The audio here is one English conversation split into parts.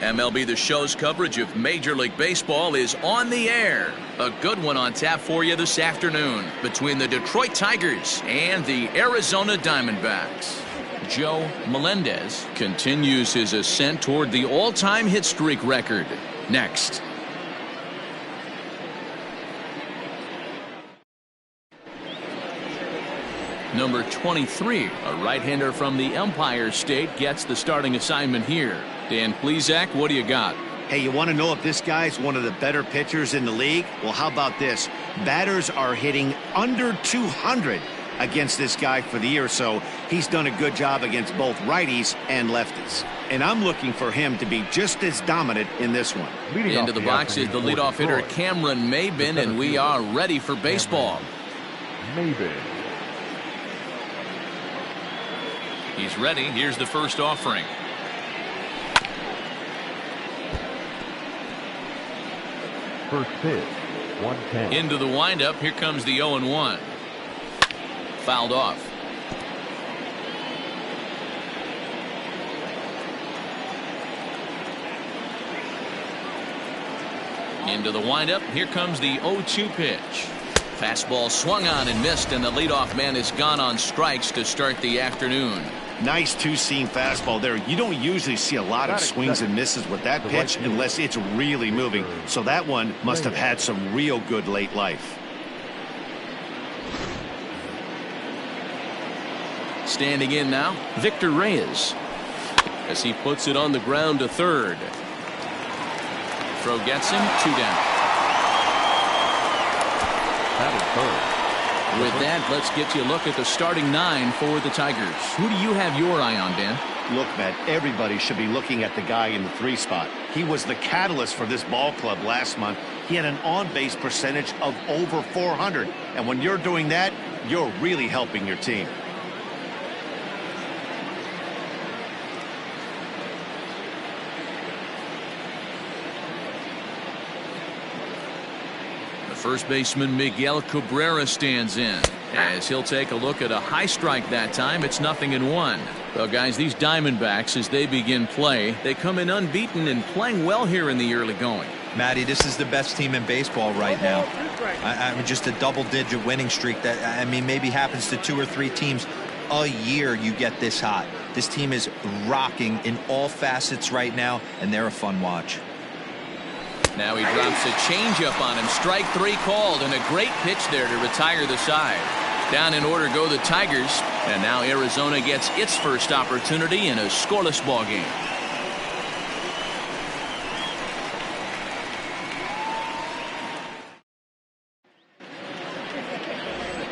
MLB The Show's coverage of Major League Baseball is on the air. A good one on tap for you this afternoon between the Detroit Tigers and the Arizona Diamondbacks. Joe Melendez continues his ascent toward the all-time hit streak record. Next. Number 23, a right-hander from the Empire State, gets the starting assignment here. Dan Plesac, what do you got? Hey, you want to know if this guy's one of the better pitchers in the league? Well, how about this? Batters are hitting under 200 against this guy for the year, so he's done a good job against both righties and lefties. And I'm looking for him to be just as dominant in this one. Into the box is the leadoff hitter Cameron Maybin, and we are ready for baseball. Maybin. He's ready. Here's the first offering. First pitch, 110. Into the windup. Here comes the 0-1. Fouled off. Into the windup. Here comes the 0-2 pitch. Fastball swung on and missed, and the leadoff man is gone on strikes to start the afternoon. Nice two-seam fastball there. You don't usually see a lot of swings and misses with that pitch unless it's really moving. So that one must have had some real good late life. Standing in now, Victor Reyes, as he puts it on the ground to third. Throw gets him, 2 down. With that, let's get you a look at the starting 9 for the Tigers. Who do you have your eye on, Dan? Look, Matt, everybody should be looking at the guy in the 3 spot. He was the catalyst for this ball club last month. He had an on-base percentage of over 400. And when you're doing that, you're really helping your team. First baseman Miguel Cabrera stands in as he'll take a look at a high strike that time. It's 0-1. Well, guys, these Diamondbacks, as they begin play, they come in unbeaten and playing well here in the early going. Matty, this is the best team in baseball right now. I mean, just a double-digit winning streak that, I mean, maybe happens to 2 or 3 teams a year. You get this hot. This team is rocking in all facets right now, and they're a fun watch. Now he drops a changeup on him. Strike 3 called, and a great pitch there to retire the side. Down in order go the Tigers, and now Arizona gets its first opportunity in a scoreless ball game.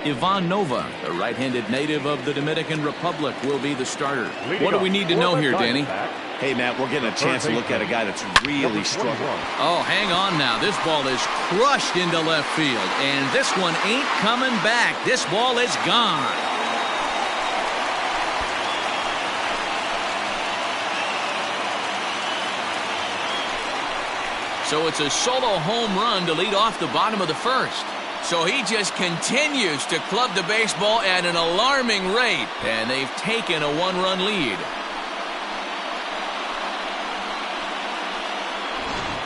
Ivan Nova, a right-handed native of the Dominican Republic, will be the starter. What do we need to know here, Danny? Hey, Matt, we're getting a chance to look at a guy that's really struggling. Oh, hang on now. This ball is crushed into left field, and this one ain't coming back. This ball is gone. So it's a solo home run to lead off the bottom of the first. So he just continues to club the baseball at an alarming rate, and they've taken a 1-run lead.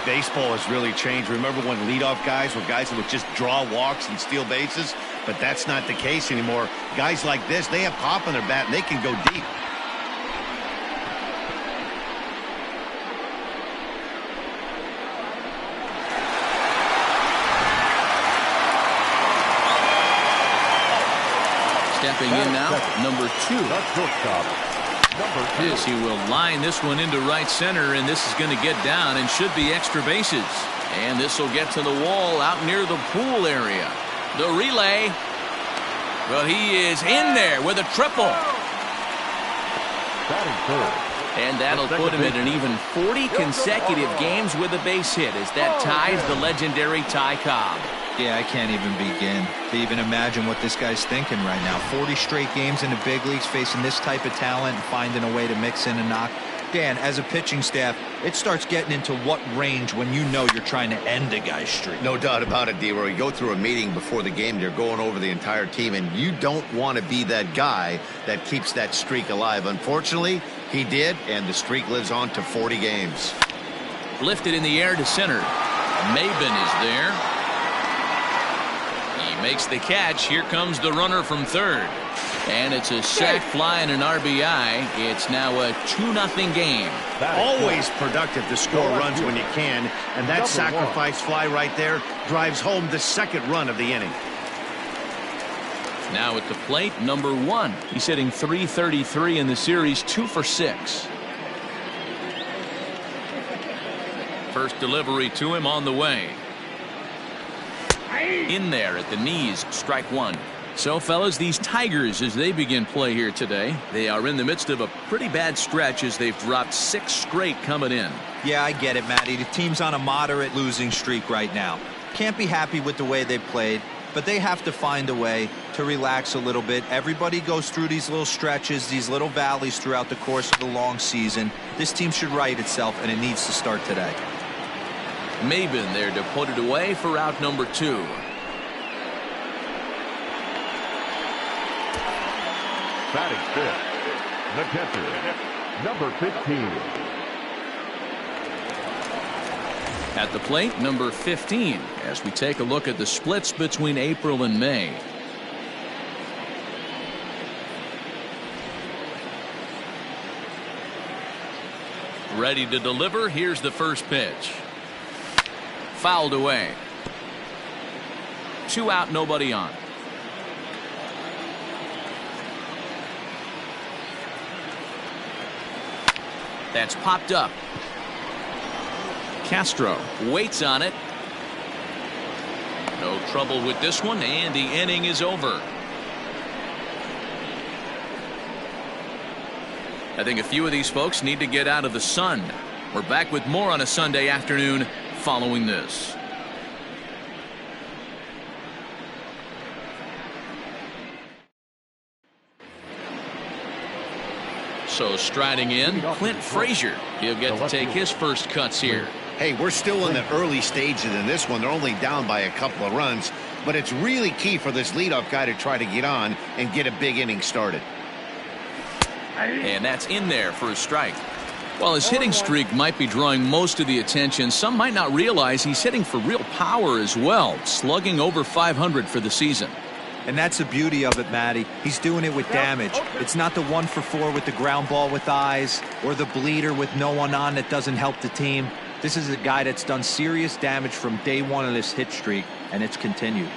Baseball has really changed. Remember when leadoff guys were guys that would just draw walks and steal bases? But that's not the case anymore. Guys like this, they have pop on their bat, and they can go deep. Stepping in now, number 2. This, he will line this one into right center, and this is going to get down and should be extra bases. And this will get to the wall out near the pool area. The relay. Well, he is in there with a triple. And that'll put him at an even 40 consecutive games with a base hit as that ties the legendary Ty Cobb. Yeah, I can't even begin to even imagine what this guy's thinking right now. 40 straight games in the big leagues facing this type of talent and finding a way to mix in a knock. Dan, as a pitching staff, it starts getting into what range when you know you're trying to end a guy's streak. No doubt about it, D-Roy. You go through a meeting before the game, they're going over the entire team, and you don't want to be that guy that keeps that streak alive. Unfortunately, he did, and the streak lives on to 40 games. Lifted in the air to center. Maben is there. He makes the catch. Here comes the runner from third. And it's a sac fly and an RBI. It's now a 2-0 game. Always productive to score runs when you can, and that sacrifice fly right there drives home the second run of the inning. Now at the plate, number 1. He's hitting .333 in the series, 2 for 6. First delivery to him on the way. In there at the knees, strike 1. So, fellas, these Tigers, as they begin play here today, they are in the midst of a pretty bad stretch as they've dropped 6 straight coming in. Yeah, I get it, Matty. The team's on a moderate losing streak right now. Can't be happy with the way they played, but they have to find a way to relax a little bit. Everybody goes through these little stretches, these little valleys throughout the course of the long season. This team should right itself, and it needs to start today. Maben there to put it away for out number 2. Batting fifth, the catcher, number 15. At the plate, number 15, as we take a look at the splits between April and May. Ready to deliver. Here's the first pitch. Fouled away. 2 out, nobody on. That's popped up. Castro waits on it. No trouble with this one, and the inning is over. I think a few of these folks need to get out of the sun. We're back with more on a Sunday afternoon following this. So striding in, Clint Frazier. He'll get to take his first cuts here. Hey, we're still in the early stages in this one. They're only down by a couple of runs, but it's really key for this leadoff guy to try to get on and get a big inning started. And that's in there for a strike. While his hitting streak might be drawing most of the attention, some might not realize he's hitting for real power as well, slugging over .500 for the season. And that's the beauty of it, Matty. He's doing it with damage. It's not the 1 for 4 with the ground ball with eyes or the bleeder with no one on that doesn't help the team. This is a guy that's done serious damage from day 1 of this hit streak, and it's continued.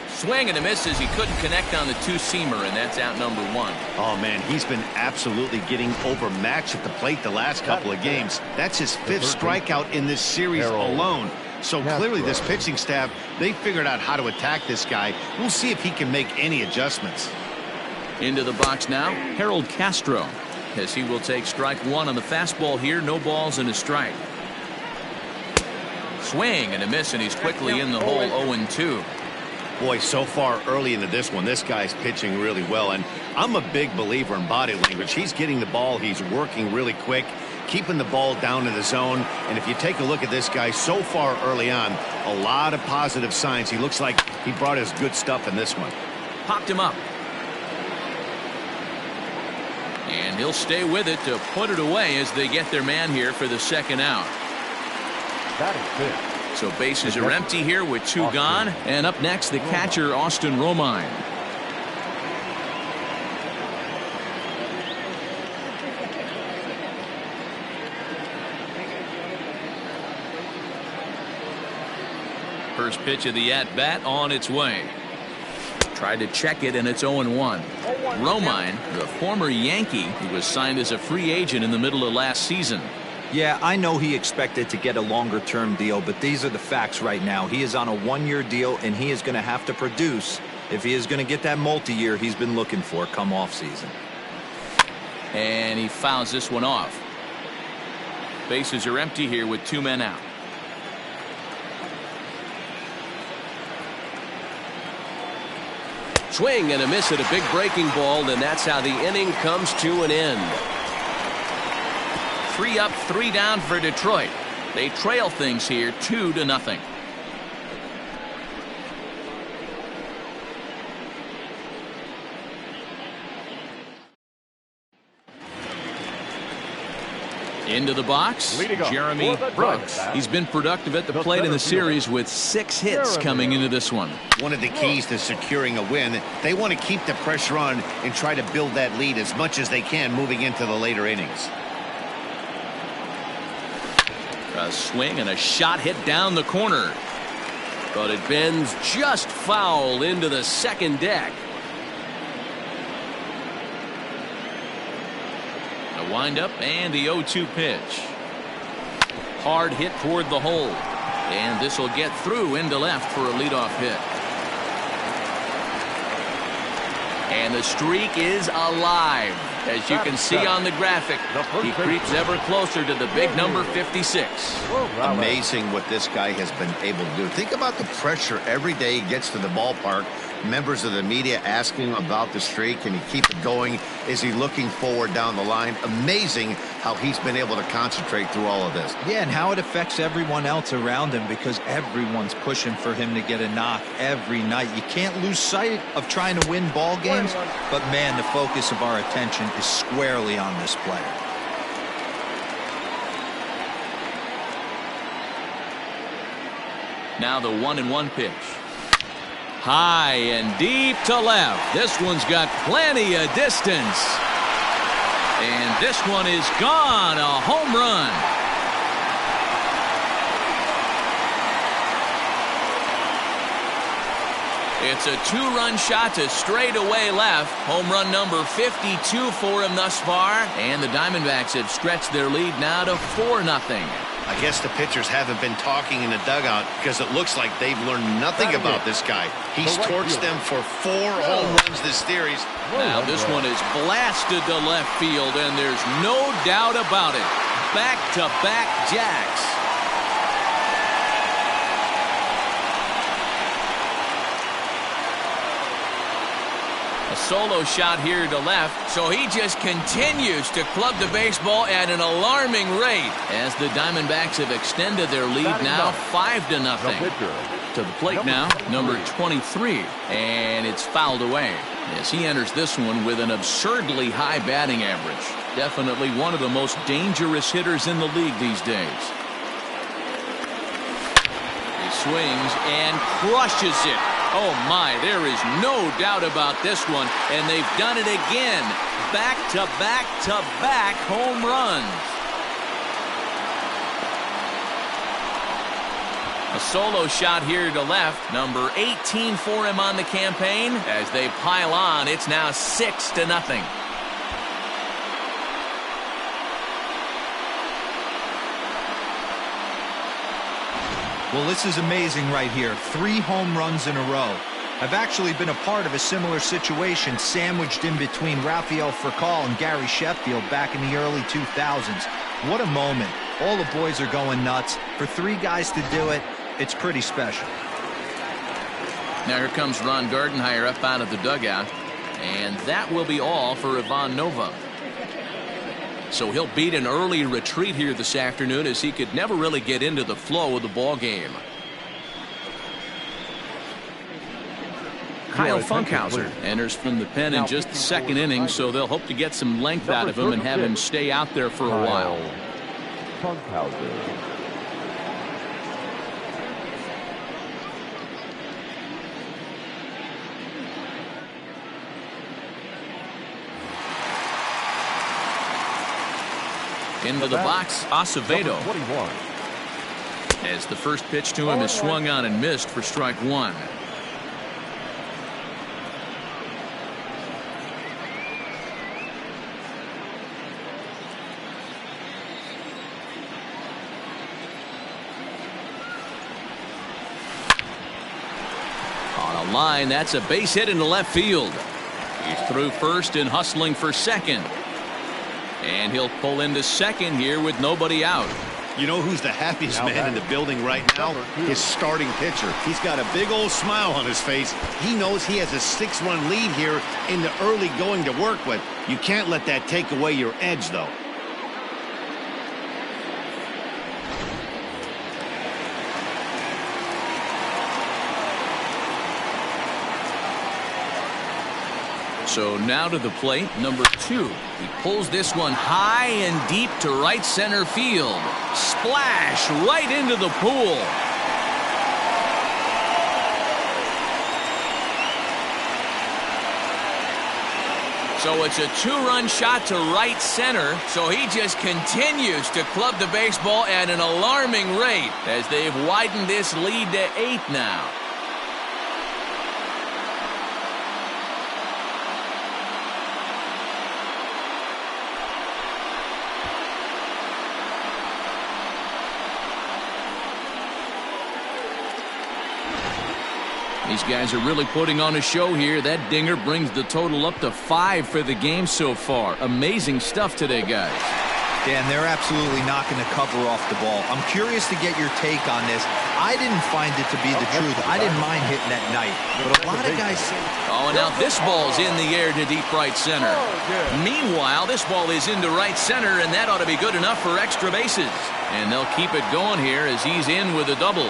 Swing and a miss as he couldn't connect on the 2-seamer, and that's out number 1. Oh, man, he's been absolutely getting overmatched at the plate the last couple of games. That's his 5th strikeout in this series alone. So clearly this pitching staff, they figured out how to attack this guy. We'll see if he can make any adjustments. Into the box now, Harold Castro, as he will take strike 1 on the fastball here. No balls and a strike. Swing and a miss, and he's quickly in the hole. 0-2. Boy, so far early into this one, this guy's pitching really well, and I'm a big believer in body language. He's getting the ball, he's working really quick, keeping the ball down in the zone. And if you take a look at this guy so far early on, a lot of positive signs. He looks like he brought his good stuff in this one. Popped him up. And he'll stay with it to put it away as they get their man here for the second out. Batting fifth. So bases are empty here with 2 gone. And up next, the catcher, Austin Romine. First pitch of the at-bat on its way. Tried to check it, and it's 0-1. Romine, the former Yankee, who was signed as a free agent in the middle of last season. Yeah, I know he expected to get a longer-term deal, but these are the facts right now. He is on a 1-year deal, and he is going to have to produce if he is going to get that multi-year he's been looking for come off-season. And he fouls this one off. Bases are empty here with 2 men out. Swing and a miss at a big breaking ball, and that's how the inning comes to an end. 3 up, 3 down for Detroit. They trail things here 2-0. Into the box, Jeremy Brooks. He's been productive at the plate in the series with 6 hits coming into this one. One of the keys to securing a win, they want to keep the pressure on and try to build that lead as much as they can moving into the later innings. A swing and a shot hit down the corner. But it bends just foul into the second deck. The windup and the 0-2 pitch. Hard hit toward the hole. And this will get through into left for a leadoff hit. And the streak is alive. As you can see on the graphic, he creeps ever closer to the big number 56. Amazing what this guy has been able to do. Think about the pressure every day he gets to the ballpark. Members of the media asking about the streak. Can he keep it going? Is he looking forward down the line? Amazing how he's been able to concentrate through all of this. Yeah, and how it affects everyone else around him, because everyone's pushing for him to get a knock every night. You can't lose sight of trying to win ball games, but man, the focus of our attention is squarely on this player. Now the 1-1 pitch. High and deep to left. This one's got plenty of distance. And this one is gone. A home run. It's a 2-run shot to straightaway left. Home run number 52 for him thus far. And the Diamondbacks have stretched their lead now to 4-0. I guess the pitchers haven't been talking in the dugout because it looks like they've learned nothing about this guy. He's torched them for 4 home runs this series. Now this one is blasted to left field, and there's no doubt about it. Back-to-back jacks. A solo shot here to left, so he just continues to club the baseball at an alarming rate as the Diamondbacks have extended their lead now 5-0. To the plate now, number 23, and it's fouled away as he enters this one with an absurdly high batting average. Definitely one of the most dangerous hitters in the league these days. He swings and crushes it. Oh my, there is no doubt about this one, and they've done it again. Back-to-back-to-back home runs. A solo shot here to left, number 18 for him on the campaign. As they pile on, it's now 6-0. Well, this is amazing right here. 3 home runs in a row. I've actually been a part of a similar situation sandwiched in between Rafael Furcal and Gary Sheffield back in the early 2000s. What a moment. All the boys are going nuts. For 3 guys to do it, it's pretty special. Now here comes Ron Gardenhire up out of the dugout, and that will be all for Ivan Nova. So he'll beat an early retreat here this afternoon, as he could never really get into the flow of the ball game. Kyle Funkhauser enters from the pen in just the second inning, so they'll hope to get some length out of him and have him stay out there for a while. Funkhauser. Into the box, Acevedo. As the first pitch to him is swung on and missed for strike 1. On a line, that's a base hit into left field. He's through first and hustling for second. And he'll pull into second here with nobody out. You know who's the happiest man in the building right now? His starting pitcher. He's got a big old smile on his face. He knows he has a 6-run lead here in the early going to work with. You can't let that take away your edge, though. So now to the plate, number 2. He pulls this one high and deep to right center field. Splash right into the pool. So it's a 2-run shot to right center. So he just continues to club the baseball at an alarming rate as they've widened this lead to 8 now. These guys are really putting on a show here. That dinger brings the total up to 5 for the game so far. Amazing stuff today, guys. Dan, they're absolutely knocking the cover off the ball. I'm curious to get your take on this. I didn't find it to be the truth. I didn't mind hitting at night. But a lot of guys say... Oh, and now this ball's in the air to deep right center. Meanwhile, this ball is into right center, and that ought to be good enough for extra bases. And they'll keep it going here as he's in with a double.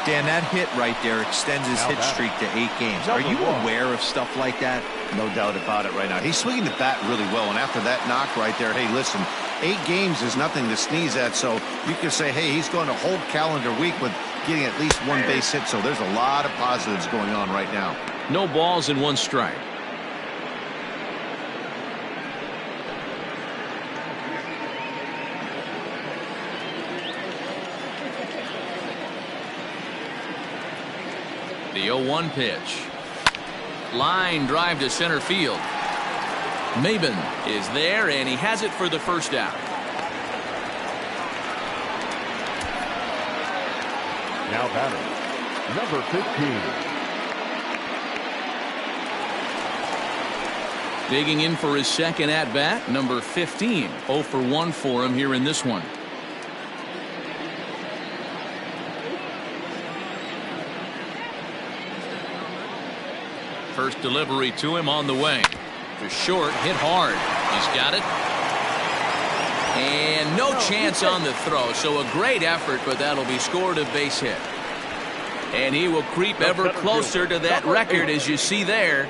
Dan, that hit right there extends his hit streak to 8 games. Are you aware of stuff like that? No doubt about it right now. He's swinging the bat really well, and after that knock right there, hey, listen, 8 games is nothing to sneeze at, so you can say, hey, he's going a whole calendar week with getting at least 1 base hit, so there's a lot of positives going on right now. No balls and 1 strike. The 0-1 pitch. Line drive to center field. Maben is there, and he has it for the first out. Now batter, number 15. Digging in for his second at-bat, number 15. 0 for 1 for him here in this one. First delivery to him on the way. To short, hit hard. He's got it. And no chance on the throw, so a great effort, but that'll be scored a base hit. And he will creep ever closer to that record, as you see there.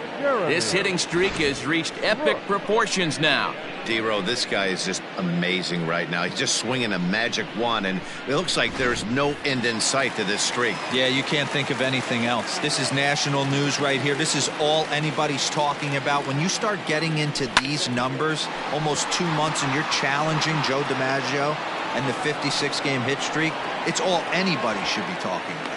This hitting streak has reached epic proportions now. D-Row, this guy is just amazing right now. He's just swinging a magic wand, and it looks like there's no end in sight to this streak. Yeah, you can't think of anything else. This is national news right here. This is all anybody's talking about. When you start getting into these numbers, almost 2 months, and you're challenging Joe DiMaggio and the 56-game hit streak, it's all anybody should be talking about.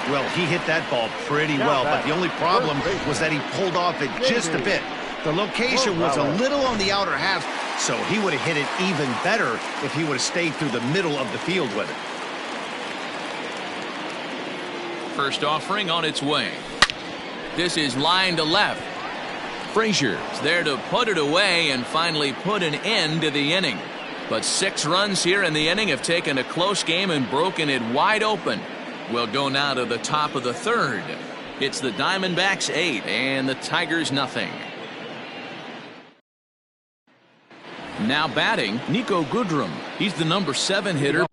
Well, he hit that ball pretty well, but the only problem was that he pulled off it just a bit. The location was a little on the outer half, so he would have hit it even better if he would have stayed through the middle of the field with it. First offering on its way. This is line to left. Frazier's there to put it away and finally put an end to the inning. But 6 runs here in the inning have taken a close game and broken it wide open. We'll go now to the top of the 3rd. It's the Diamondbacks 8 and the Tigers nothing. Now batting, Nico Goodrum. He's the number 7 hitter.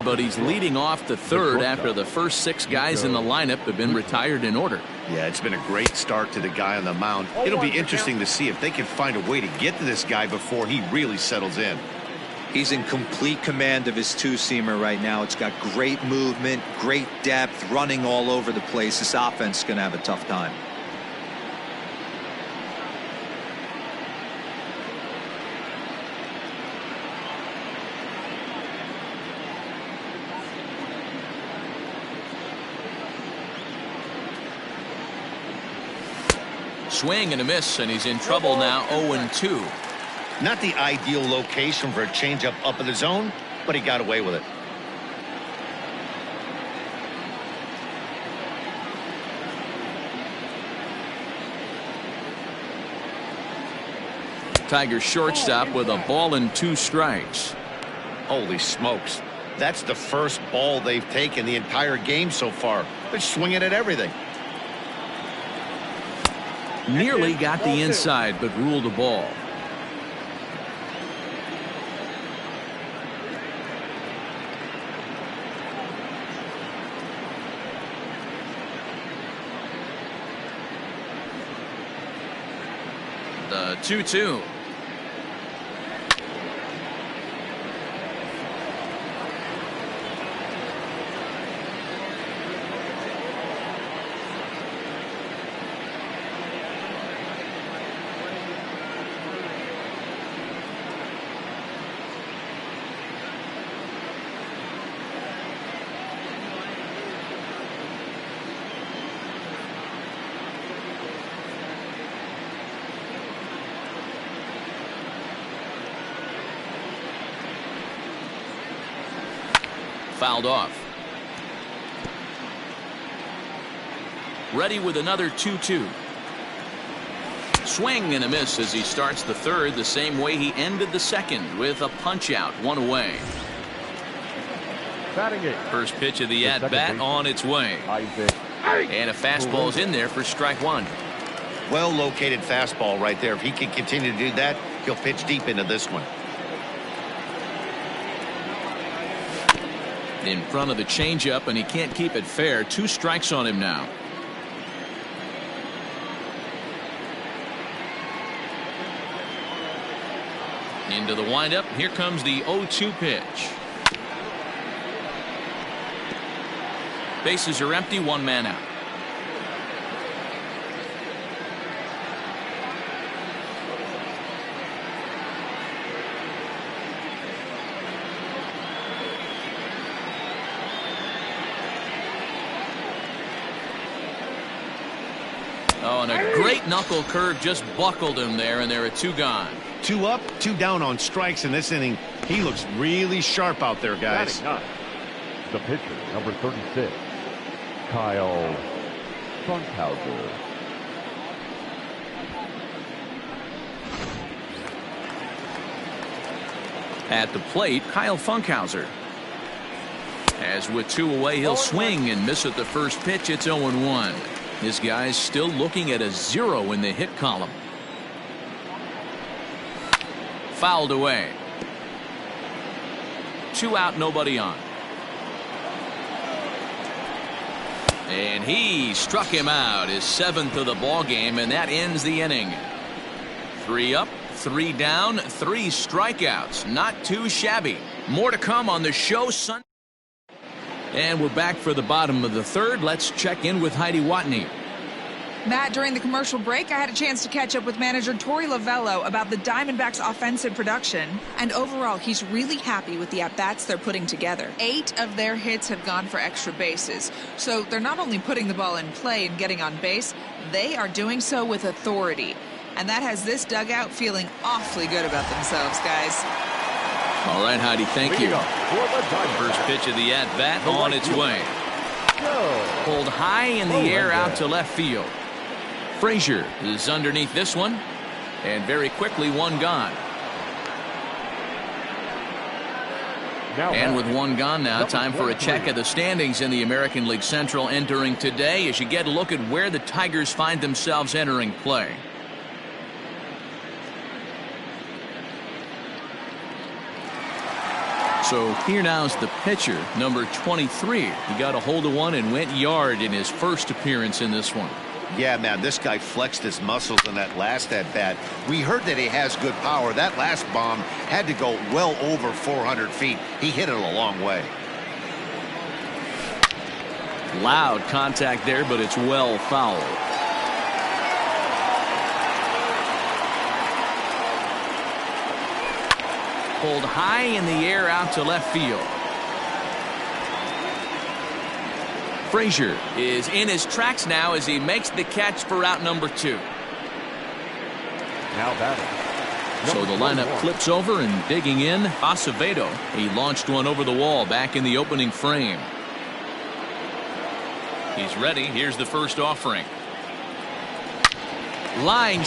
but he's leading off the third after the first 6 guys in the lineup have been retired in order. Yeah, it's been a great start to the guy on the mound. It'll be interesting to see if they can find a way to get to this guy before he really settles in. He's in complete command of his two-seamer right now. It's got great movement, great depth, running all over the place. This offense is going to have a tough time. Swing and a miss, and he's in trouble now. 0-2. Not the ideal location for a changeup up in the zone, but he got away with it. Tigers shortstop with a ball and 2 strikes. Holy smokes. That's the first ball they've taken the entire game so far. They're swinging at everything. Nearly got the inside, but ruled a ball. The 2-2. Fouled off. Ready with another 2-2. Swing and a miss as he starts the third the same way he ended the second, with a punch out, 1 away. First pitch of the at-bat on its way. And a fastball's in there for strike 1. Well located fastball right there. If he can continue to do that, he'll pitch deep into this one. In front of the changeup, and he can't keep it fair. 2 strikes on him now. Into the windup. Here comes the 0-2 pitch. Bases are empty. 1 man out. Oh, and a great knuckle curve just buckled him there, and there are 2 gone. 2 up, 2 down on strikes in this inning. He looks really sharp out there, guys. The pitcher, number 36, Kyle Funkhauser. At the plate, Kyle Funkhauser. As with 2 away, he'll swing and miss at the first pitch. It's 0-1. This guy's still looking at a 0 in the hit column. Fouled away. 2 out, nobody on. And he struck him out, his 7th of the ball game, and that ends the inning. 3 up, 3 down, 3 strikeouts. Not too shabby. More to come on the show Sunday. And we're back for the bottom of the third. Let's check in with Heidi Watney. Matt, during the commercial break, I had a chance to catch up with manager Torey Lovello about the Diamondbacks' offensive production. And overall, he's really happy with the at-bats they're putting together. 8 of their hits have gone for extra bases. So they're not only putting the ball in play and getting on base, they are doing so with authority. And that has this dugout feeling awfully good about themselves, guys. All right, Heidi, thank you. First pitch of the at-bat on its way. Pulled high in the air out to left field. Frazier is underneath this one, and very quickly 1 gone. And with 1 gone now, time for a check of the standings in the American League Central entering today as you get a look at where the Tigers find themselves entering play. So here now's the pitcher, number 23. He got a hold of one and went yard in his first appearance in this one. Yeah, man, this guy flexed his muscles in that last at-bat. We heard that he has good power. That last bomb had to go well over 400 feet. He hit it a long way. Loud contact there, but it's well fouled. Pulled high in the air out to left field. Frazier is in his tracks now as he makes the catch for out number 2. Now batting. So the lineup flips over and digging in, Acevedo. He launched one over the wall back in the opening frame. He's ready. Here's the first offering. Line.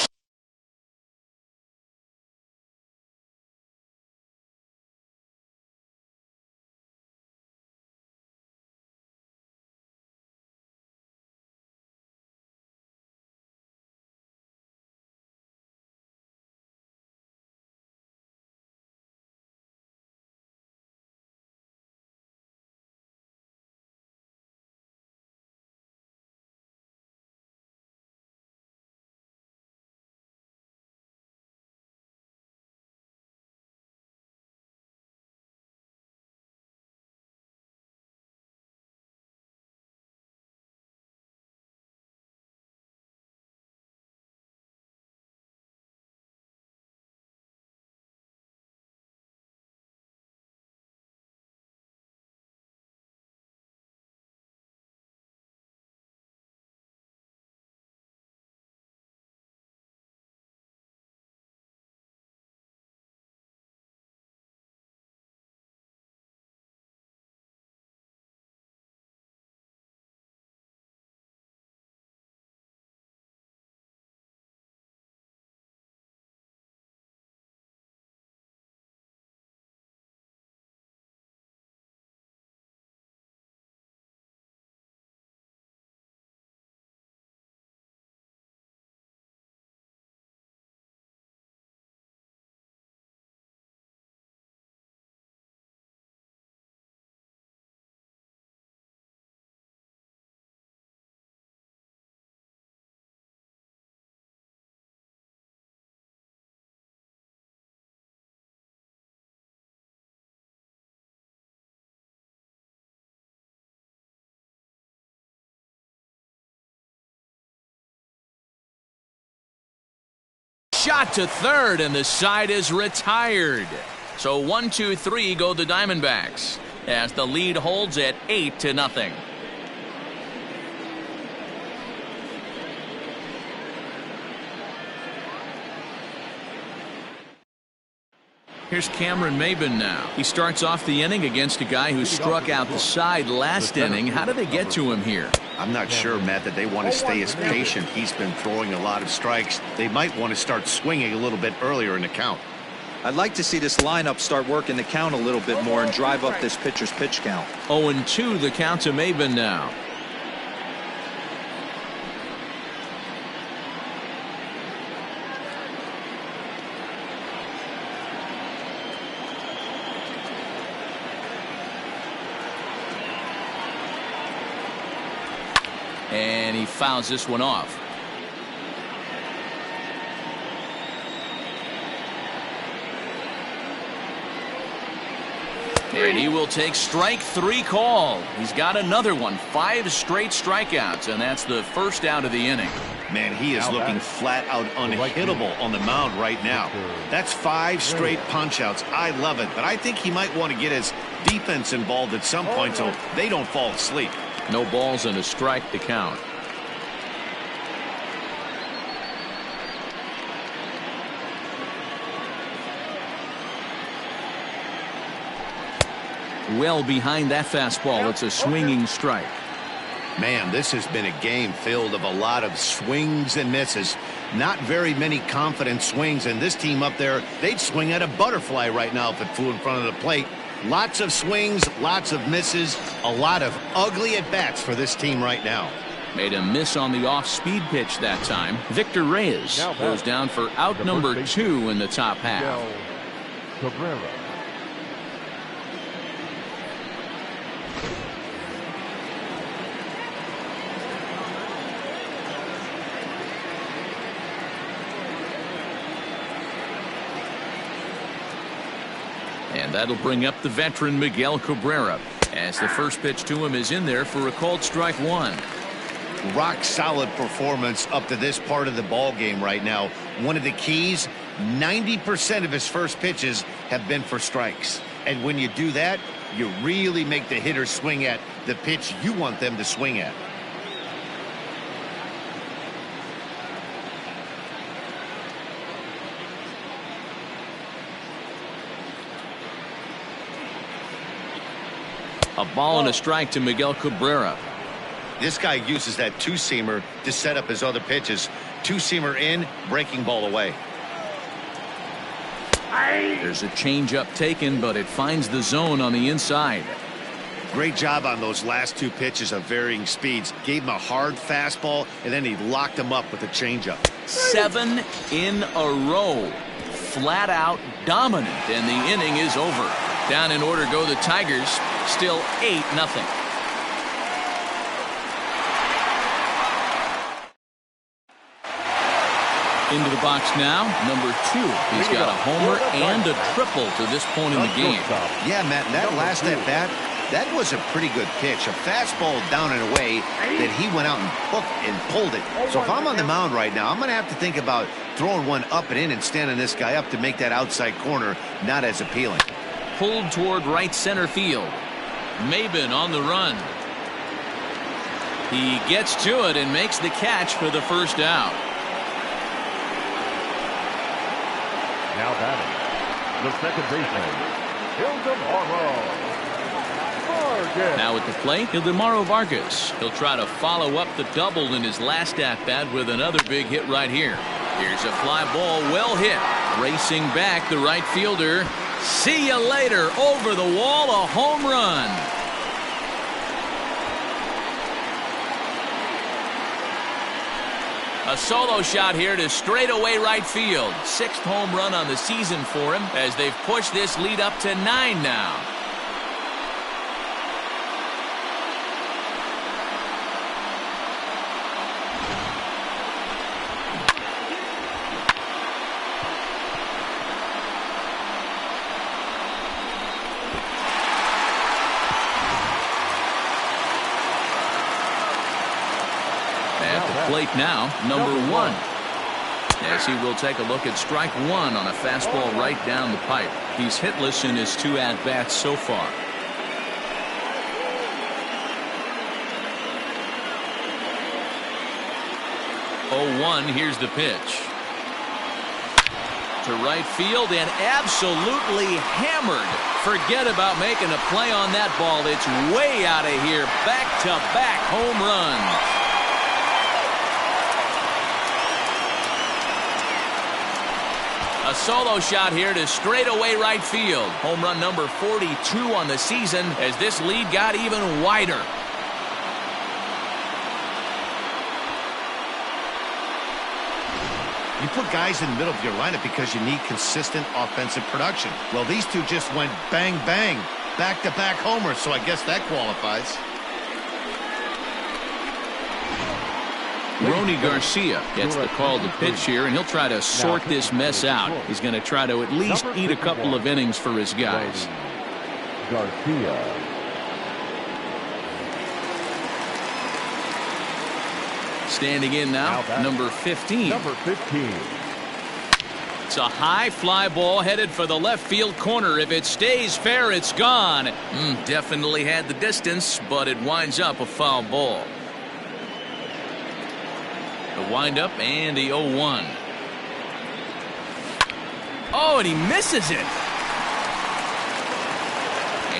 Shot to third, and the side is retired. So 1-2-3 go the Diamondbacks as the lead holds at 8-0. Here's Cameron Maybin now. He starts off the inning against a guy who struck out the side last inning. How do they get to him here? I'm not sure, Matt, that they want to stay as patient. He's been throwing a lot of strikes. They might want to start swinging a little bit earlier in the count. I'd like to see this lineup start working the count a little bit more and drive up this pitcher's pitch count. 0-2 the count to Maybin now. And he fouls this one off. And he will take strike 3 call. He's got another one. 5 straight strikeouts, and that's the first out of the inning. Man, he is looking flat out unhittable on the mound right now. That's 5 straight punch-outs. I love it, but I think he might want to get his defense involved at some point so they don't fall asleep. No balls and a strike to count. Well behind that fastball. It's a swinging strike. Man, this has been a game filled of a lot of swings and misses. Not very many confident swings, and this team up there, they'd swing at a butterfly right now if it flew in front of the plate. Lots of swings, lots of misses, a lot of ugly at-bats for this team right now. Made a miss on the off-speed pitch that time. Victor Reyes goes down for out number 2 in the top half. And that'll bring up the veteran Miguel Cabrera, as the first pitch to him is in there for a called strike one. Rock solid performance up to this part of the ball game right now. One of the keys, 90% of his first pitches have been for strikes. And when you do that, you really make the hitter swing at the pitch you want them to swing at. A ball and a strike to Miguel Cabrera. This guy uses that two-seamer to set up his other pitches. Two-seamer in, breaking ball away. There's a changeup taken, but it finds the zone on the inside. Great job on those last two pitches of varying speeds. Gave him a hard fastball, and then he locked him up with a changeup. 7 in a row. Flat out dominant, and the inning is over. Down in order go the Tigers. Still 8-0. Into the box now, number 2. He's got a homer and a triple to this point in the game. Yeah, Matt, that last at bat, that was a pretty good pitch. A fastball down and away that he went out and hooked and pulled it. So if I'm on the mound right now, I'm going to have to think about throwing one up and in and standing this guy up to make that outside corner not as appealing. Pulled toward right center field. Maben on the run. He gets to it and makes the catch for the first out. Now batting, the second baseman, Vargas. Now at the plate, Ildemaro Vargas. He'll try to follow up the double in his last at-bat with another big hit right here. Here's a fly ball, well hit. Racing back, the right fielder. See you later. Over the wall, a home run. A solo shot here to straightaway right field. 6th home run on the season for him as they've pushed this lead up to 9 now. Plate now, number 1. As he will take a look at strike 1 on a fastball right down the pipe. He's hitless in his 2 at-bats so far. 0-1, here's the pitch. To right field and absolutely hammered. Forget about making a play on that ball. It's way out of here. Back-to-back home runs. A solo shot here to straightaway right field. Home run number 42 on the season as this lead got even wider. You put guys in the middle of your lineup because you need consistent offensive production. Well, these two just went bang, bang, back-to-back homers, so I guess that qualifies. Ronnie Garcia gets the call to pitch here, and he'll try to sort this mess out. He's going to try to at least eat a couple of innings for his guys. Garcia. Standing in now, number 15. Number 15. It's a high fly ball headed for the left field corner. If it stays fair, it's gone. Definitely had the distance, but it winds up a foul ball. The windup and the 0-1. Oh, and he misses it.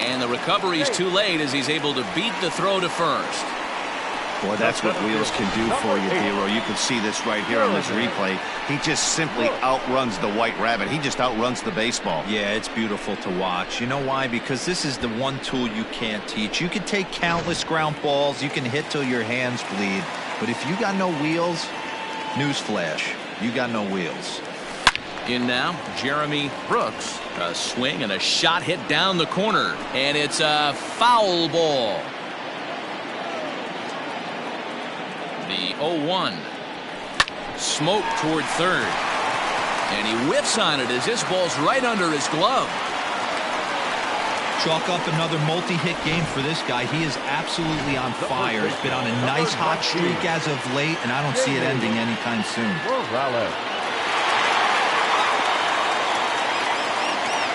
And the recovery's too late as he's able to beat the throw to first. Boy, that's what wheels can do for you, Dero. You can see this right here on this replay. He just simply outruns the white rabbit. He just outruns the baseball. Yeah, it's beautiful to watch. You know why? Because this is the one tool you can't teach. You can take countless ground balls. You can hit till your hands bleed. But if you got no wheels, newsflash, you got no wheels. In now, Jeremy Brooks. A swing and a shot hit down the corner. And it's a foul ball. The 0-1. Smoke toward third. And he whiffs on it as this ball's right under his glove. Chalk up another multi-hit game for this guy. He is absolutely on fire. He's been on a nice hot streak as of late, and I don't see it ending anytime soon.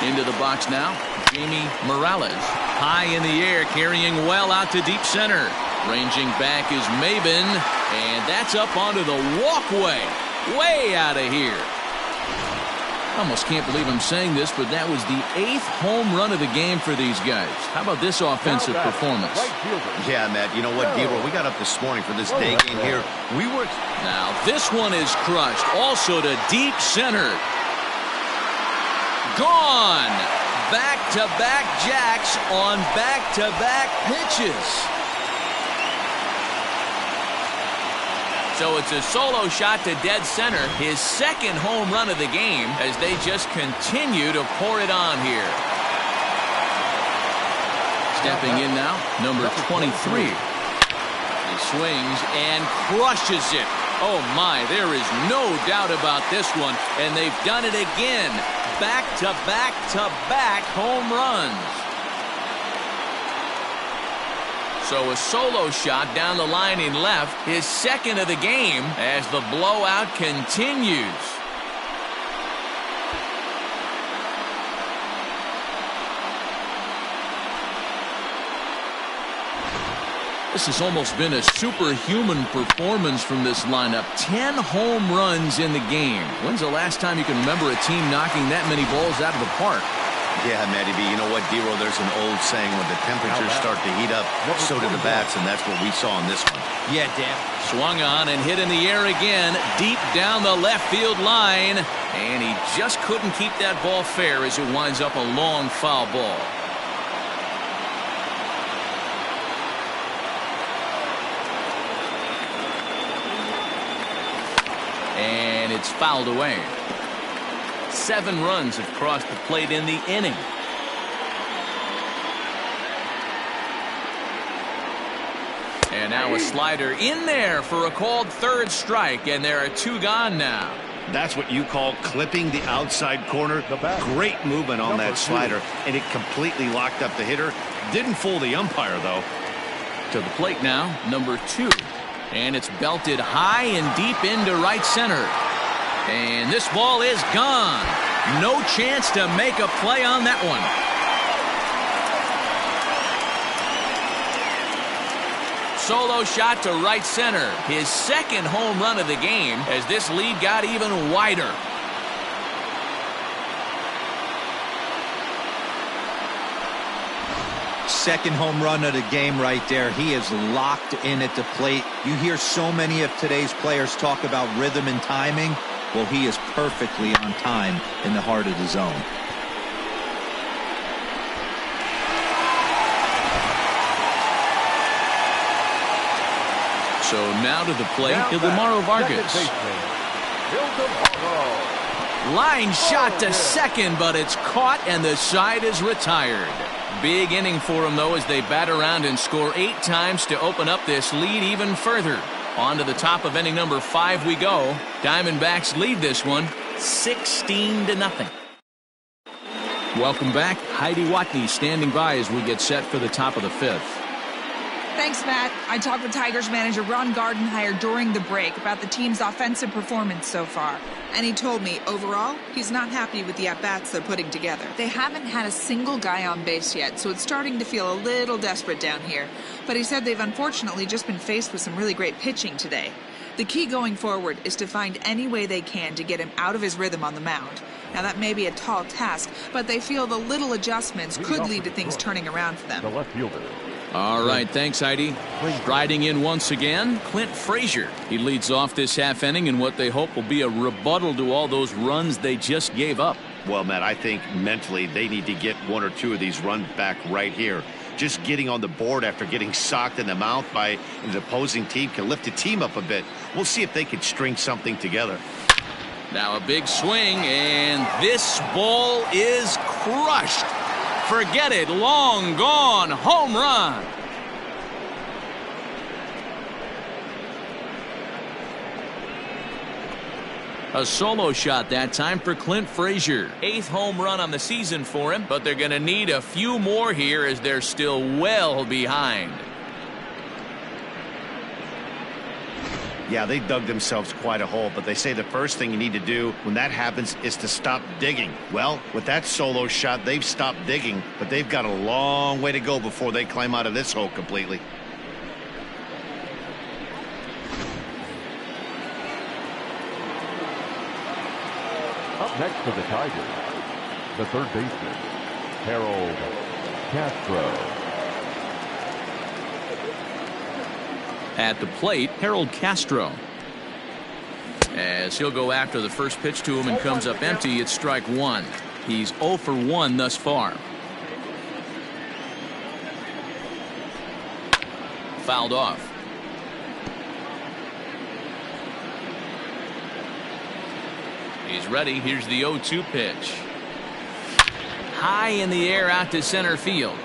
Into the box now, Jamie Morales. High in the air, carrying well out to deep center. Ranging back is Maben, and that's up onto the walkway. Way out of here. I almost can't believe I'm saying this, but that was the 8th home run of the game for these guys. How about this offensive performance? Yeah, Matt, you know what, Gabriel, we got up this morning for this day game here. We were... Now, this one is crushed. Also to deep center. Gone. Back-to-back jacks on back-to-back pitches. So it's a solo shot to dead center, his 2nd home run of the game, as they just continue to pour it on here. Stepping in now, number 23. He swings and crushes it. Oh my, there is no doubt about this one, and they've done it again. Back-to-back-to-back home runs. So a solo shot down the line in left, his 2nd of the game as the blowout continues. This has almost been a superhuman performance from this lineup. 10 home runs in the game. When's the last time you can remember a team knocking that many balls out of the park? Yeah, Matty B, you know what, D-Roll, there's an old saying, when the temperatures start to heat up, so do the bats, and that's what we saw in this one. Yeah, Dan. Swung on and hit in the air again, deep down the left field line, and he just couldn't keep that ball fair as it winds up a long foul ball. And it's fouled away. 7 runs have crossed the plate in the inning. And now a slider in there for a called 3rd strike, and there are 2 gone now. That's what you call clipping the outside corner. Great movement on that slider, and it completely locked up the hitter. Didn't fool the umpire, though. To the plate now, number 2. And it's belted high and deep into right center. And this ball is gone. No chance to make a play on that one. Solo shot to right center. His 2nd home run of the game as this lead got even wider. Second home run of the game right there. He is locked in at the plate. You hear so many of today's players talk about rhythm and timing. Well, he is perfectly on time in the heart of the zone. So now to the plate, Ildemaro Vargas. Line shot to second, but it's caught and the side is retired. Big inning for him, though, as they bat around and score 8 times to open up this lead even further. On to the top of inning number 5 we go. Diamondbacks lead this one 16-0. Welcome back. Heidi Watney standing by as we get set for the top of the 5th. Thanks, Matt. I talked with Tigers manager Ron Gardenhire during the break about the team's offensive performance so far. And he told me, overall, he's not happy with the at-bats they're putting together. They haven't had a single guy on base yet, so it's starting to feel a little desperate down here. But he said they've unfortunately just been faced with some really great pitching today. The key going forward is to find any way they can to get him out of his rhythm on the mound. Now, that may be a tall task, but they feel the little adjustments could lead to things turning around for them. The left fielder. All right, thanks, Heidi. Striding in once again, Clint Frazier. He leads off this half inning in what they hope will be a rebuttal to all those runs they just gave up. Well, Matt, I think mentally they need to get 1 or 2 of these runs back right here. Just getting on the board after getting socked in the mouth by an opposing team can lift the team up a bit. We'll see if they can string something together. Now a big swing, and this ball is crushed. Forget it, long gone, home run. A solo shot that time for Clint Frazier. 8th home run on the season for him, but they're going to need a few more here as they're still well behind. Yeah, they dug themselves quite a hole, but they say the first thing you need to do when that happens is to stop digging. Well, with that solo shot, they've stopped digging, but they've got a long way to go before they climb out of this hole completely. Up next for the Tigers, the third baseman, Harold Castro. At the plate, Harold Castro. As he'll go after the first pitch to him and comes up empty, it's strike one. He's 0 for 1 thus far. Fouled off. He's ready. Here's the 0-2 pitch. High in the air out to center field.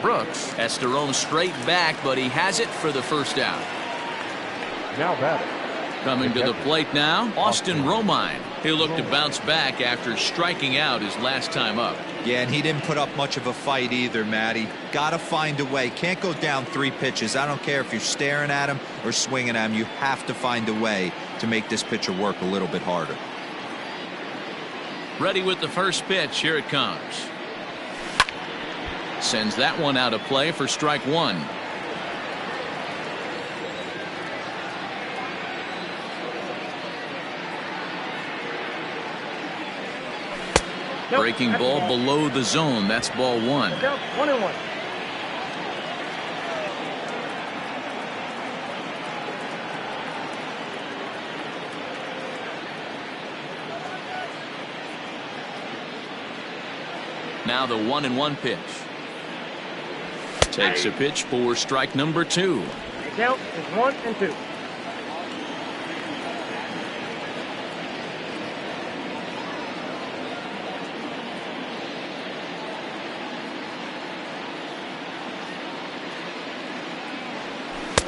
Brooks has to roam straight back, but he has it for the first out. Now batting. Coming to the plate now, Austin Romine. He'll look to bounce back after striking out his last time up. Yeah, and he didn't put up much of a fight either, Matty. Got to find a way. Can't go down 3 pitches. I don't care if you're staring at him or swinging at him. You have to find a way to make this pitcher work a little bit harder. Ready with the first pitch. Here it comes. Sends that one out of play for strike one. Breaking ball below the zone. That's ball one. 1-1. Now the 1-1 pitch. Takes a pitch for strike number 2. The count is 1-2.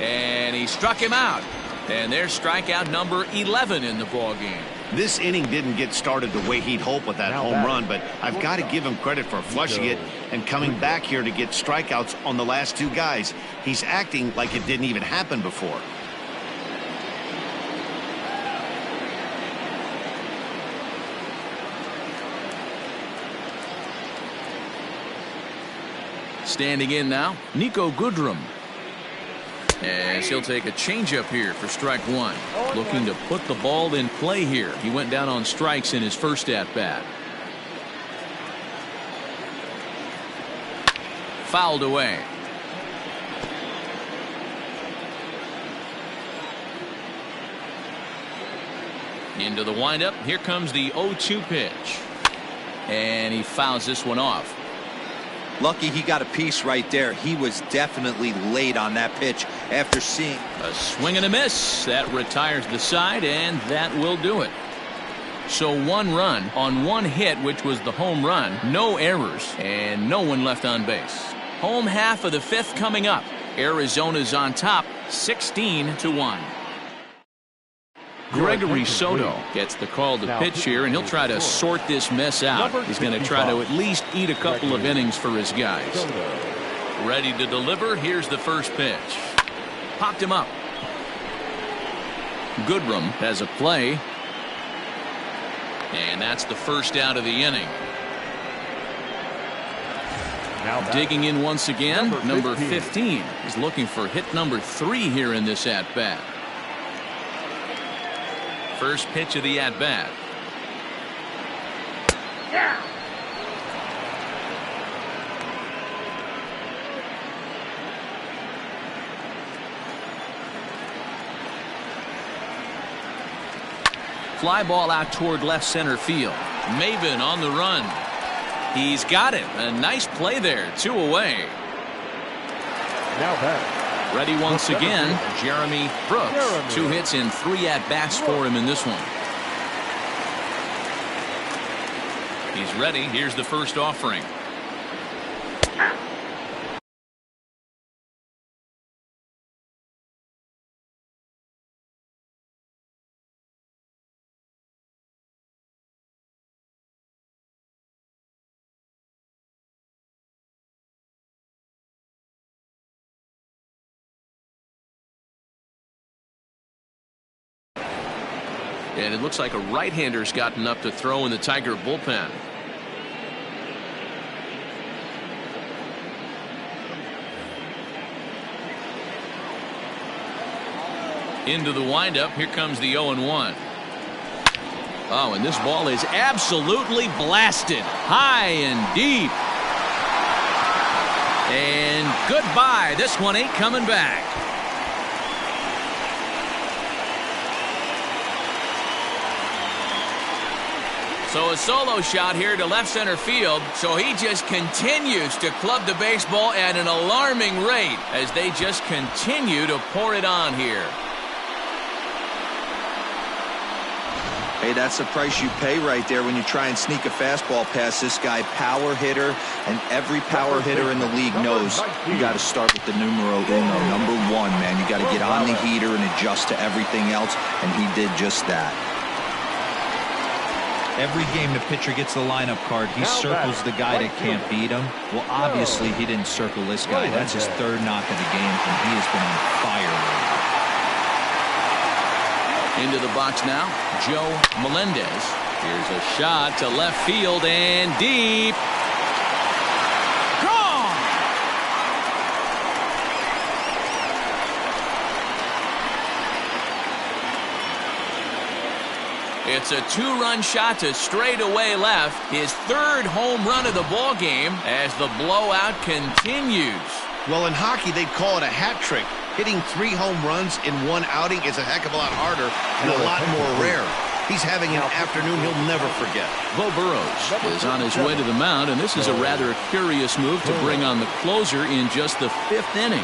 And he struck him out. And there's strikeout number 11 in the ballgame. This inning didn't get started the way he'd hoped with that home run, but I've got to give him credit for flushing it and coming back here to get strikeouts on the last 2 guys. He's acting like it didn't even happen before. Standing in now, Nico Goodrum. As he'll take a changeup here for strike one. Looking to put the ball in play here. He went down on strikes in his first at-bat. Fouled away. Into the windup. Here comes the 0-2 pitch. And he fouls this one off. Lucky he got a piece right there. He was definitely late on that pitch after seeing a swing and a miss. That retires the side, and that will do it. So 1 run on 1 hit, which was the home run. No errors, and no one left on base. Home half of the 5th coming up. Arizona's on top, 16-1. Gregory Soto gets the call to pitch here, and he'll try to sort this mess out. He's going to try to at least eat a couple of innings for his guys. Ready to deliver. Here's the first pitch. Popped him up. Goodrum has a play. And that's the first out of the inning. Digging in once again, number 15. He's looking for hit number 3 here in this at-bat. First pitch of the at-bat. Yeah. Fly ball out toward left center field. Maven on the run. He's got it. A nice play there. 2 away. Now back. Ready once again, Jeremy Brooks. 2 hits and 3 at-bats for him in this one. He's ready. Here's the first offering. And it looks like a right-hander's gotten up to throw in the Tiger bullpen. Into the windup. Here comes the 0-1. Oh, and this ball is absolutely blasted. High and deep. And goodbye. This one ain't coming back. So a solo shot here to left center field. So he just continues to club the baseball at an alarming rate as they just continue to pour it on here. Hey, that's the price you pay right there when you try and sneak a fastball past this guy. Power hitter, and every power hitter in the league knows you got to start with the numero uno, number one, man. You got to get on the heater and adjust to everything else, and he did just that. Every game the pitcher gets the lineup card, he circles the guy that can't beat him. Well, obviously he didn't circle this guy. That's his third knock of the game, and he has been on fire lately. Into the box now, Joe Melendez. Here's a shot to left field and deep. Gone! It's a two-run shot to straightaway left. His third home run of the ball game as the blowout continues. Well, in hockey, they'd call it a hat trick. Hitting 3 home runs in one outing is a heck of a lot harder and a lot more rare. He's having an afternoon he'll never forget. Bo Burrows is on his way to the mound, and this is a rather curious move to bring on the closer in just the 5th inning.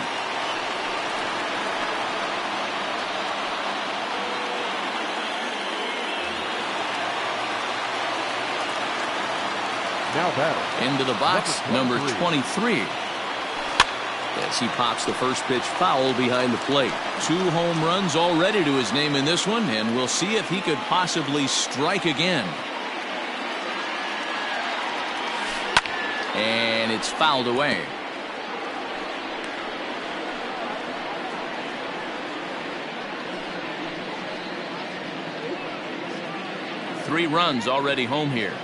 Now batter. Into the box, number 23. As he pops the first pitch foul behind the plate. 2 home runs already to his name in this one, and we'll see if he could possibly strike again. And it's fouled away. Three runs already home here.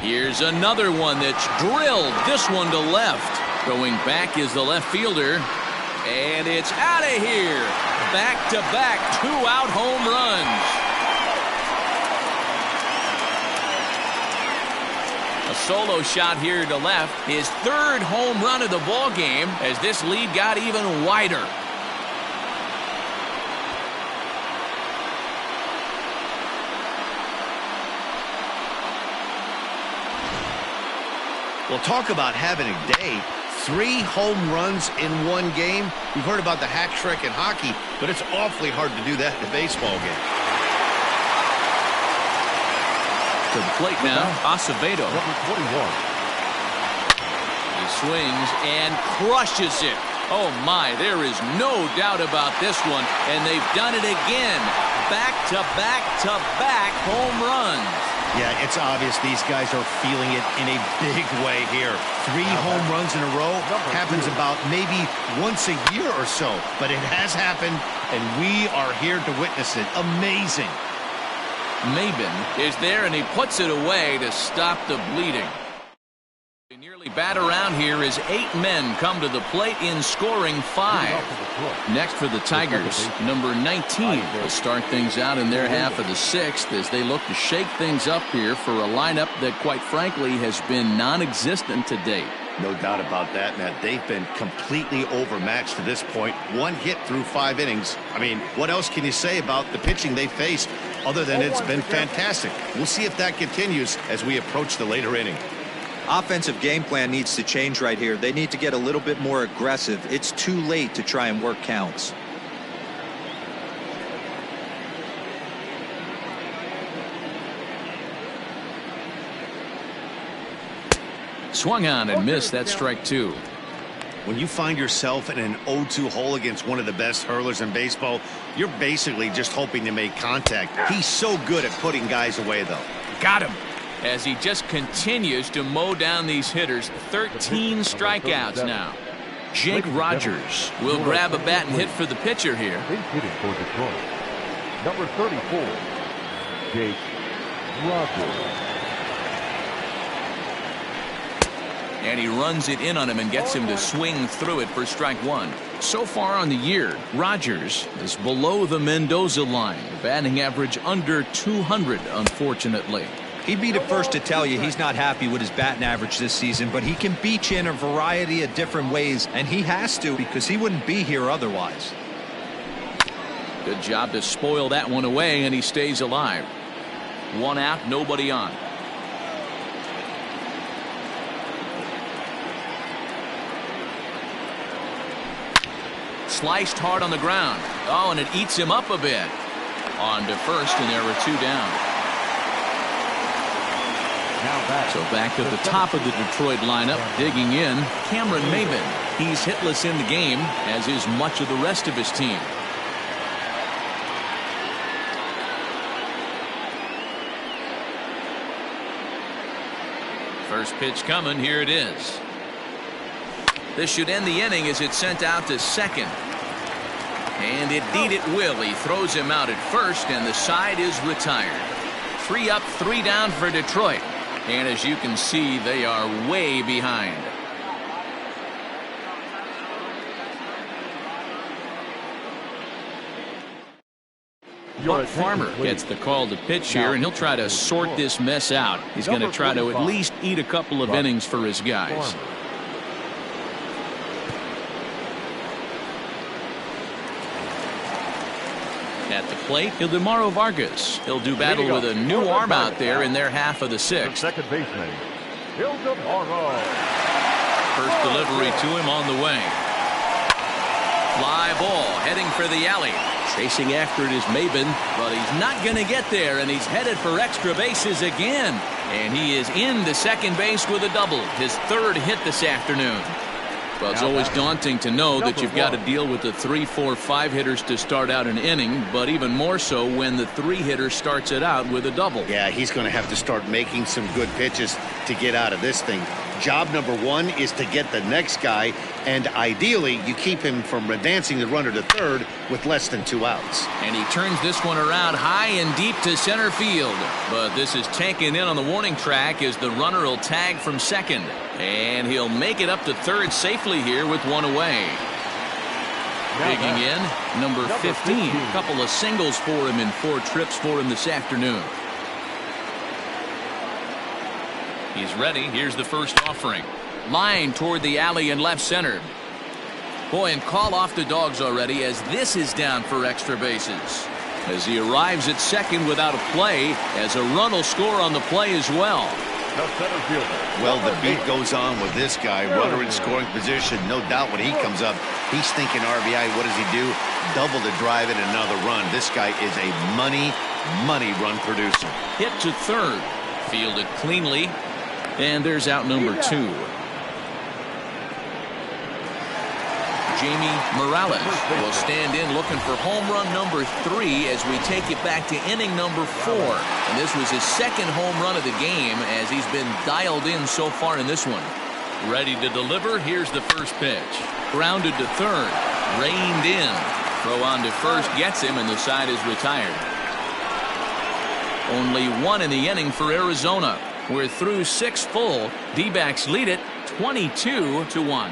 Here's another one that's drilled. This one to left. Going back is the left fielder. And it's out of here. Back-to-back 2-out home runs. A solo shot here to left. His 3rd home run of the ball game as this lead got even wider. Well, talk about having a day. 3 home runs in one game. We've heard about the hat trick in hockey, but it's awfully hard to do that in a baseball game. To the plate now, Acevedo. Number 21. He swings and crushes it. Oh my, there is no doubt about this one, and they've done it again. Back-to-back-to-back home runs. Yeah, it's obvious these guys are feeling it in a big way here. 3 home runs in a row happens about maybe once a year or so, but it has happened, and we are here to witness it. Amazing. Maben is there, and he puts it away to stop the bleeding. They nearly bat around here as 8 men come to the plate in scoring 5. Next for the Tigers, number 19 will start things out in their half of the 6th as they look to shake things up here for a lineup that, quite frankly, has been non-existent to date. No doubt about that, Matt. They've been completely overmatched to this point. 1 hit through 5 innings. I mean, what else can you say about the pitching they faced other than it's been fantastic? We'll see if that continues as we approach the later inning. Offensive game plan needs to change right here. They need to get a little bit more aggressive. It's too late to try and work counts. Swung on and missed. That strike 2. When you find yourself in an 0-2 hole against one of the best hurlers in baseball, you're basically just hoping to make contact. He's so good at putting guys away, though. Got him. As he just continues to mow down these hitters. 13 strikeouts now. Jake Rogers will grab a bat and hit for the pitcher here. Base hitting for Detroit. Number 34, Jake Rogers. And he runs it in on him and gets him to swing through it for strike one. So far on the year, Rogers is below the Mendoza line. Batting average under 200, unfortunately. He'd be the first to tell you he's not happy with his batting average this season, but he can beat you in a variety of different ways, and he has to because he wouldn't be here otherwise. Good job to spoil that one away, and he stays alive. One out, nobody on. Sliced hard on the ground. Oh, and it eats him up a bit. On to first, and there are two down. So back at the top of the Detroit lineup, digging in, Cameron Maybin. He's hitless in the game, as is much of the rest of his team. First pitch coming. Here it is. This should end the inning as it's sent out to second. And indeed it will. He throws him out at first, and the side is retired. 3 up, 3 down for Detroit. And as you can see, they are way behind. Buck Farmer gets the call to pitch here, and he'll try to sort this mess out. He's going to try to at least eat a couple of innings for his guys. At the plate, Ildemaro Vargas. He'll do battle with a new arm out there in their half of the sixth. Second baseman, Ildemaro. First delivery to him on the way. Fly ball heading for the alley. Chasing after it is Maybin, but he's not going to get there, and he's headed for extra bases again. And he is in to second base with a double, his third hit this afternoon. Well, it's always daunting to know that you've got to deal with the 3, 4, 5 hitters to start out an inning, but even more so when the 3 hitter starts it out with a double. Yeah, he's going to have to start making some good pitches to get out of this thing. Job number 1 is to get the next guy, and ideally you keep him from advancing the runner to third with less than 2 outs. And he turns this one around high and deep to center field, but this is taken in on the warning track as the runner will tag from second, and he'll make it up to third safely here with 1 away. Digging in, number 15. A couple of singles for him in 4 trips for him this afternoon. He's ready. Here's the first offering. Line toward the alley in left center. Boy, and call off the dogs already as this is down for extra bases. As he arrives at second without a play, as a run will score on the play as well. Well, the beat goes on with this guy. Runner in scoring position. No doubt when he comes up, he's thinking RBI. What does he do? Double to drive in another run. This guy is a money run producer. Hit to third. Fielded cleanly. And there's out number 2. Jamie Morales will stand in looking for home run number 3 as we take it back to inning number 4. And this was his second home run of the game as he's been dialed in so far in this one. Ready to deliver. Here's the first pitch. Grounded to third. Reined in. Throw on to first gets him, and the side is retired. Only 1 in the inning for Arizona. We're through 6 full. D-backs lead it 22-1.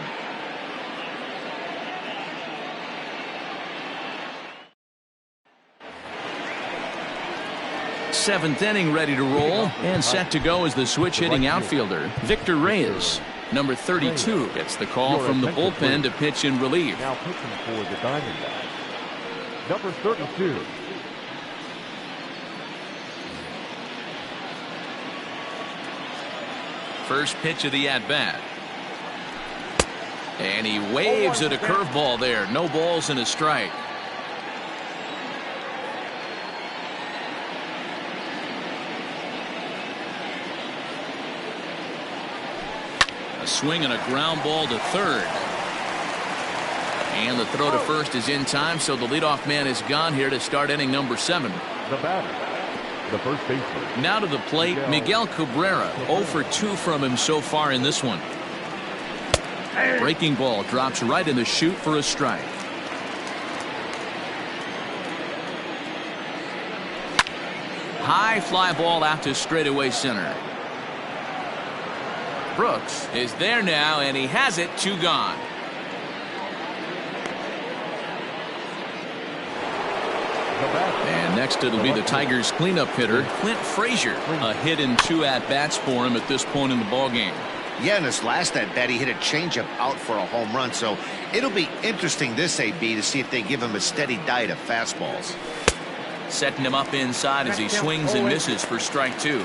Seventh inning ready to roll and set to go as the switch hitting outfielder Victor Reyes, number 32, gets the call from the bullpen to pitch in relief. Now pitching for the Diamondbacks, number 32. First pitch of the at-bat. And he waves at a curveball there. No balls and a strike. A swing and a ground ball to third. And the throw to first is in time, so the leadoff man is gone here to start inning number 7. The batter, the first baseman. Now to the plate, Miguel Cabrera. 0 for 2 from him so far in this one. Breaking ball drops right in the chute for a strike. High fly ball out to straightaway center. Brooks is there now, and he has it. 2 gone. And next it'll be the Tigers cleanup hitter, Clint Frazier. A hit and 2 at-bats for him at this point in the ballgame. Yeah, in his last at-bat, he hit a changeup out for a home run. So it'll be interesting this AB to see if they give him a steady diet of fastballs. Setting him up inside as he swings and misses for strike 2.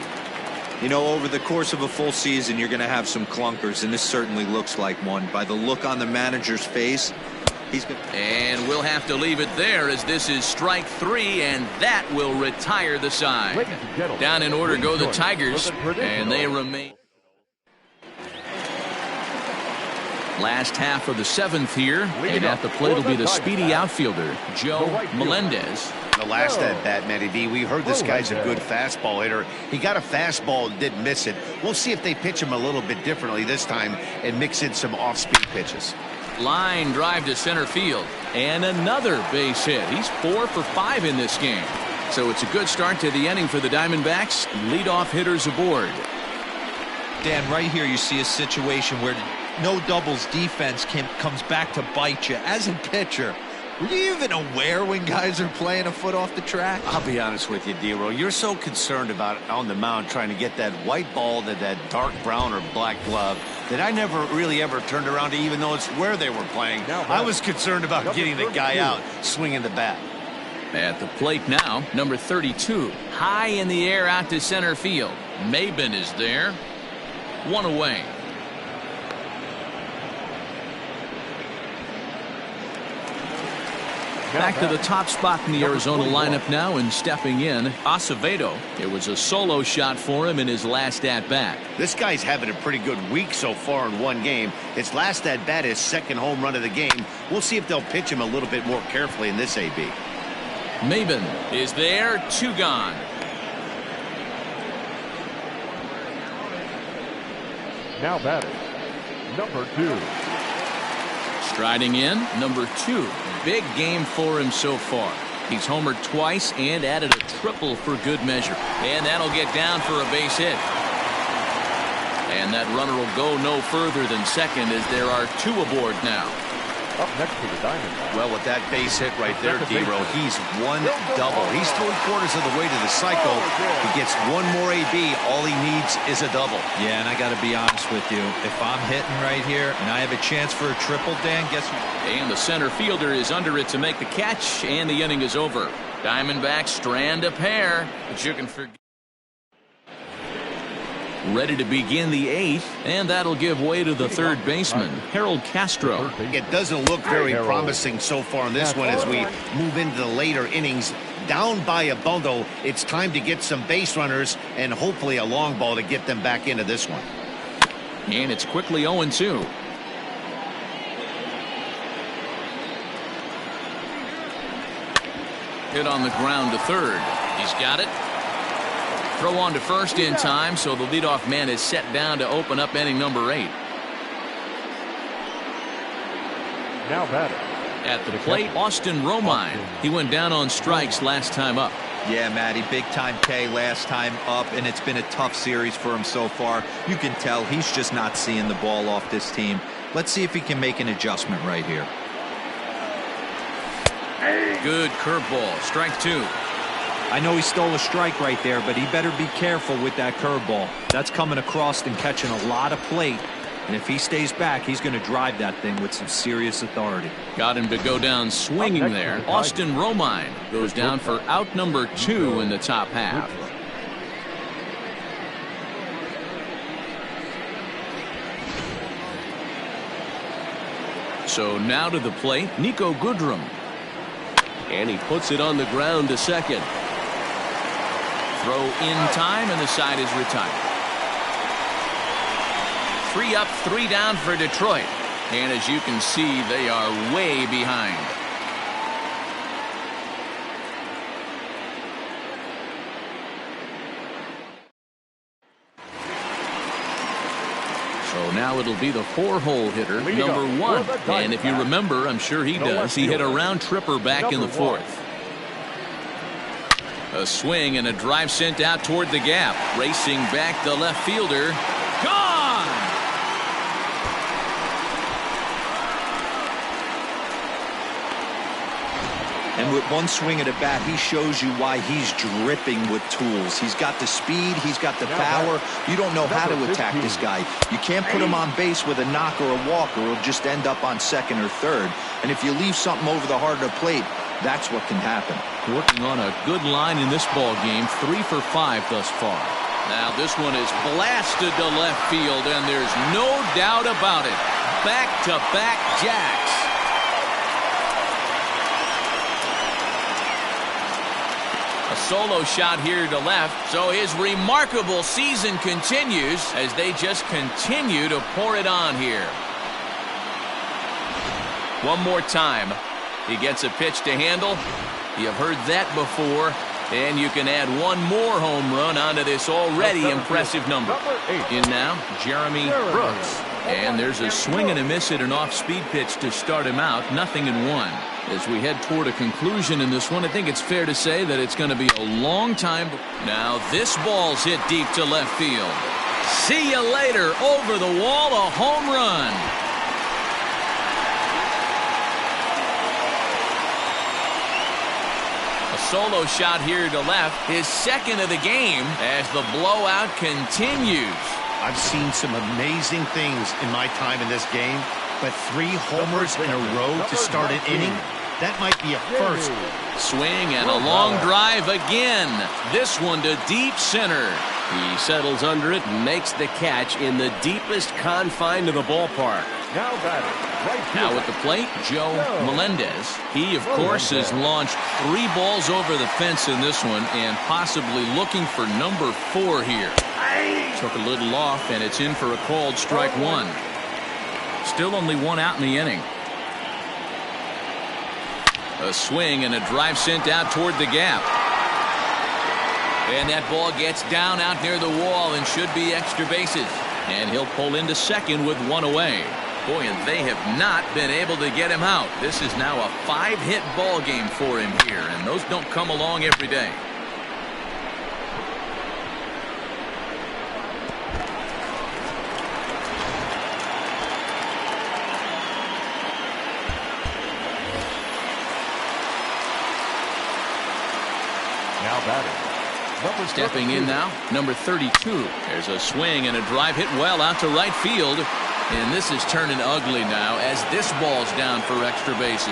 You know, over the course of a full season, you're going to have some clunkers, and this certainly looks like one. By the look on the manager's face, and we'll have to leave it there as this is strike 3, and that will retire the side. Down in order go the Tigers, and they remain. Last half of the 7th here, and at the plate will be the speedy outfielder, Joe Melendez. The last at-bat, Matty B, we heard this guy's a good fastball hitter. He got a fastball and didn't miss it. We'll see if they pitch him a little bit differently this time and mix in some off-speed pitches. Line drive to center field, and another base hit. He's 4 for 5 in this game. So it's a good start to the inning for the Diamondbacks. Leadoff hitters aboard. Dan, right here you see a situation where no doubles defense comes back to bite you. As a pitcher, were you even aware when guys are playing a foot off the track? I'll be honest with you, D-Roll. You're so concerned about on the mound trying to get that white ball to that dark brown or black glove that I never really ever turned around to even notice where they were playing. I was concerned about getting the guy out swinging the bat. At the plate now, number 32. High in the air out to center field. Maben is there. 1 away. Back to the top spot in the Arizona lineup now, and stepping in, Acevedo. It was a solo shot for him in his last at-bat. This guy's having a pretty good week so far in one game. His last at-bat is second home run of the game. We'll see if they'll pitch him a little bit more carefully in this AB. Maben is there. 2 gone. Now batting, number 2. Striding in, number 2. Big game for him so far. He's homered twice and added a triple for good measure. And that'll get down for a base hit. And that runner will go no further than second as there are 2 aboard now. Up next to the Diamondbacks. Well, with that base hit right there, D-Row, he's 1 double. He's 3/4 of the way to the cycle. He gets 1 more AB. All he needs is a double. Yeah, and I got to be honest with you. If I'm hitting right here and I have a chance for a triple, Dan, guess what? And the center fielder is under it to make the catch, and the inning is over. Diamondbacks strand a pair, but you can forget. Ready to begin the 8th, and that'll give way to the third baseman, Harold Castro. It doesn't look very promising so far in this one as we move into the later innings. Down by a bundle, it's time to get some base runners and hopefully a long ball to get them back into this one. And it's quickly 0-2. Hit on the ground to third. He's got it. Throw on to first in time, so the leadoff man is set down to open up inning number 8. Now batting. At the plate, Austin Romine. He went down on strikes last time up. Yeah, Matty, big time K last time up, and it's been a tough series for him so far. You can tell he's just not seeing the ball off this team. Let's see if he can make an adjustment right here. Good curveball, strike 2. I know he stole a strike right there, but he better be careful with that curveball. That's coming across and catching a lot of plate. And if he stays back, he's going to drive that thing with some serious authority. Got him to go down swinging there. Austin Romine goes down for out number 2 in the top half. So now to the plate, Nico Goodrum. And he puts it on the ground to second. Throw in time, and the side is retired. 3 up, 3 down for Detroit. And as you can see, they are way behind. So Now it'll be the 4-hole hitter, number 1. And if you remember, I'm sure he does, he hit a round tripper back in the 4th. A swing and a drive sent out toward the gap. Racing back the left fielder. Gone! And with one swing at a bat, he shows you why he's dripping with tools. He's got the speed, he's got the power. You don't know how to attack this guy. You can't put him on base with a knock or a walk, or he'll just end up on second or third. And if you leave something over the heart of the plate, that's what can happen. Working on a good line in this ball game, 3 for 5 thus far. Now this one is blasted to left field, and there's no doubt about it. Back-to-back jacks. A solo shot here to left, so his remarkable season continues as they just continue to pour it on here. One more time. He gets a pitch to handle. You've heard that before. And you can add one more home run onto this already impressive number. In now, Jeremy Brooks. And there's a swing and a miss at an off-speed pitch to start him out. 0-1. As we head toward a conclusion in this one, I think it's fair to say that it's going to be a long time. Now this ball's hit deep to left field. See you later. Over the wall, a home run. Solo shot here to left, his second of the game as the blowout continues. I've seen some amazing things in my time in this game, but 3 homers in a row to start an inning, that might be a first. Swing and a long drive again. This one to deep center. He settles under it and makes the catch in the deepest confine of the ballpark. Now at the plate, Joe Melendez. He, of course, has launched 3 balls over the fence in this one and possibly looking for number 4 here. Took a little off, and it's in for a called strike 1. Still only 1 out in the inning. A swing and a drive sent out toward the gap. And that ball gets down out near the wall and should be extra bases. And he'll pull into second with 1 away. Boy, and they have not been able to get him out. This is now a 5-hit ball game for him here, and those don't come along every day. Now batting. Stepping in now, number 32. There's a swing and a drive hit well out to right field. And this is turning ugly now as this ball's down for extra bases.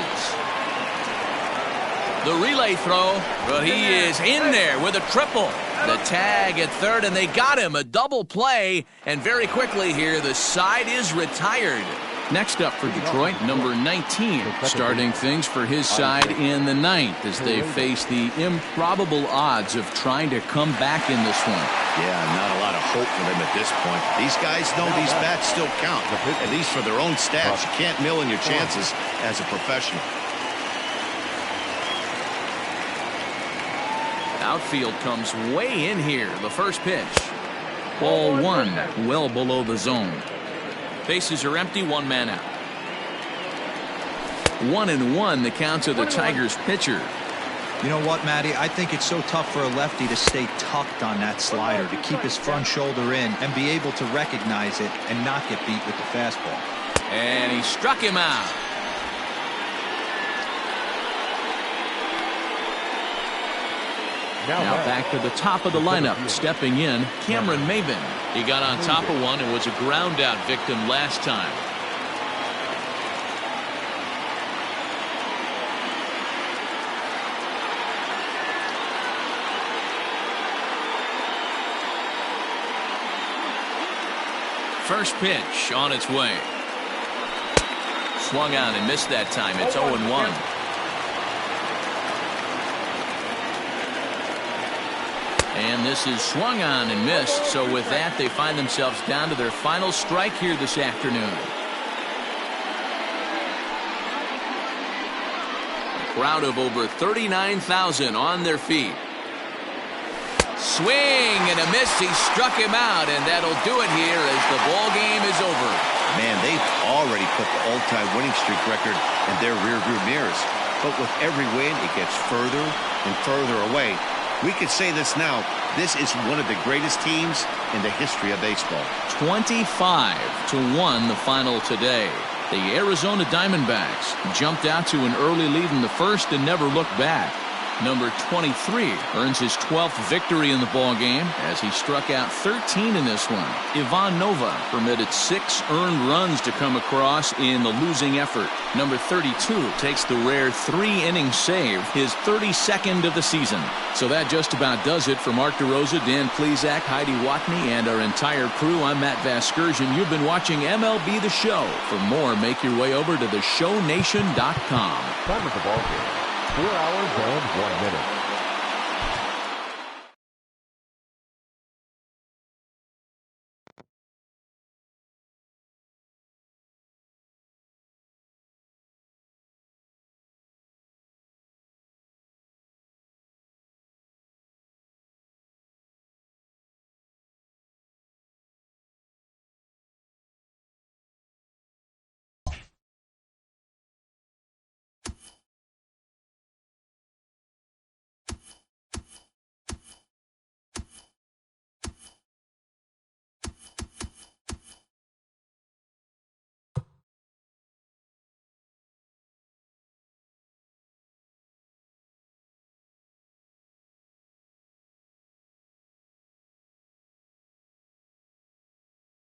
The relay throw, but he is in there with a triple. The tag at third, and they got him. A double play, and very quickly here, the side is retired. Next up for Detroit, number 19, starting things for his side in the 9th as they face the improbable odds of trying to come back in this one. Yeah, not a lot of hope for them at this point. These guys know these bats still count, at least for their own stats. You can't mill in your chances as a professional. Outfield comes way in here. The first pitch. Ball 1, well below the zone. Bases are empty, 1 man out. 1-1 the count to the Tigers pitcher. You know what, Matty? I think it's so tough for a lefty to stay tucked on that slider, to keep his front shoulder in and be able to recognize it and not get beat with the fastball. And he struck him out. Now back to the top of the lineup. Stepping in, Cameron Maben. He got on top of one and was a ground out victim last time. First pitch on its way. Swung out and missed that time. It's 0-1. And this is swung on and missed. So with that, they find themselves down to their final strike here this afternoon. A crowd of over 39,000 on their feet. Swing and a miss. He struck him out, and that'll do it here as the ball game is over. Man, they've already put the all-time winning streak record in their rearview mirrors. But with every win, it gets further and further away. We could say this now. This is one of the greatest teams in the history of baseball. 25-1 the final today. The Arizona Diamondbacks jumped out to an early lead in the first and never looked back. Number 23 earns his 12th victory in the ballgame as he struck out 13 in this one. Ivan Nova permitted 6 earned runs to come across in the losing effort. Number 32 takes the rare 3-inning save, his 32nd of the season. So that just about does it for Mark DeRosa, Dan Plesac, Heidi Watney, and our entire crew. I'm Matt Vasgersian. You've been watching MLB The Show. For more, make your way over to theshownation.com. Time of the ball game, 4 hours and 1 minute.